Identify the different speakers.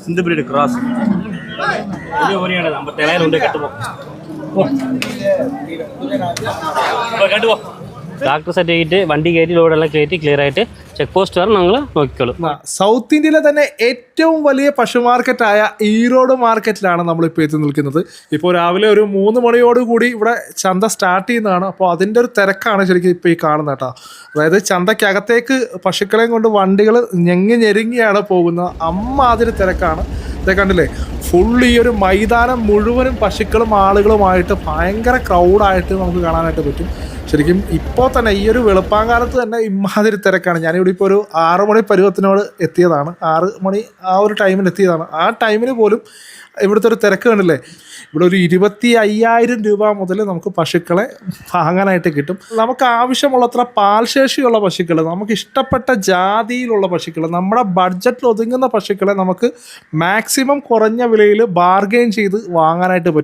Speaker 1: Sindh breed cross വലിയ ഓരിയാണ് 57,000 ഉണ്ട് കെട്ടുപോ കെട്ടുപോ doctor certificate വണ്ടി കയറ്റി ലോഡെല്ലാം കയറ്റി ക്ലിയർ ആയിട്ട് ചെക്ക് പോസ്റ്റ് വരെ ഞങ്ങൾ നോക്കിക്കോളും.
Speaker 2: സൗത്ത് ഇന്ത്യയിലെ തന്നെ ഏറ്റവും വലിയ പശു മാർക്കറ്റായ ഈറോഡ് മാർക്കറ്റിലാണ് നമ്മളിപ്പോൾ എത്തി നിൽക്കുന്നത്. ഇപ്പോൾ രാവിലെ ഒരു 3 മണിയോടുകൂടി ഇവിടെ ചന്ത സ്റ്റാർട്ട് ചെയ്യുന്നതാണ്. അപ്പോൾ അതിൻ്റെ ഒരു തിരക്കാണ് ശരിക്കും ഇപ്പോൾ ഈ കാണുന്നത് കേട്ടോ. അതായത് ചന്തയ്ക്കകത്തേക്ക് പശുക്കളെയും കൊണ്ട് വണ്ടികൾ ഞെരുങ്ങിയാണ് പോകുന്നത്. അമ്മാതിരി തിരക്കാണ്. ഇതൊക്കെ കണ്ടില്ലേ, ഫുൾ ഈ ഒരു മൈതാനം മുഴുവനും പശുക്കളും ആളുകളുമായിട്ട് ഭയങ്കര ക്രൗഡായിട്ട് നമുക്ക് കാണാനായിട്ട് പറ്റും. ശരിക്കും ഇപ്പോൾ തന്നെ ഈ ഒരു വെളുപ്പാങ്കാലത്ത് തന്നെ ഇമ്മാതിരി തിരക്കാണ്. ഞാനിവിടെ ഇപ്പോൾ ഒരു 6 മണി പരുവത്തിനോട് എത്തിയതാണ്. 6 മണി ആ ഒരു ടൈമിൽ എത്തിയതാണ്. ആ ടൈമിന് പോലും ഇവിടുത്തെ ഒരു തിരക്ക് കണ്ടില്ലേ. ഇവിടെ ഒരു 25,000 രൂപ മുതൽ നമുക്ക് പശുക്കളെ വാങ്ങാനായിട്ട് കിട്ടും. നമുക്ക് ആവശ്യമുള്ളത്ര പാൽശേഷിയുള്ള പശുക്കൾ, നമുക്ക് ഇഷ്ടപ്പെട്ട ജാതിയിലുള്ള പശുക്കൾ, നമ്മുടെ ബഡ്ജറ്റിൽ ഒതുങ്ങുന്ന പശുക്കളെ നമുക്ക് മാക്സിമം കുറഞ്ഞ വിലയിൽ ബാർഗെയിൻ ചെയ്ത് വാങ്ങാനായിട്ട് പറ്റും.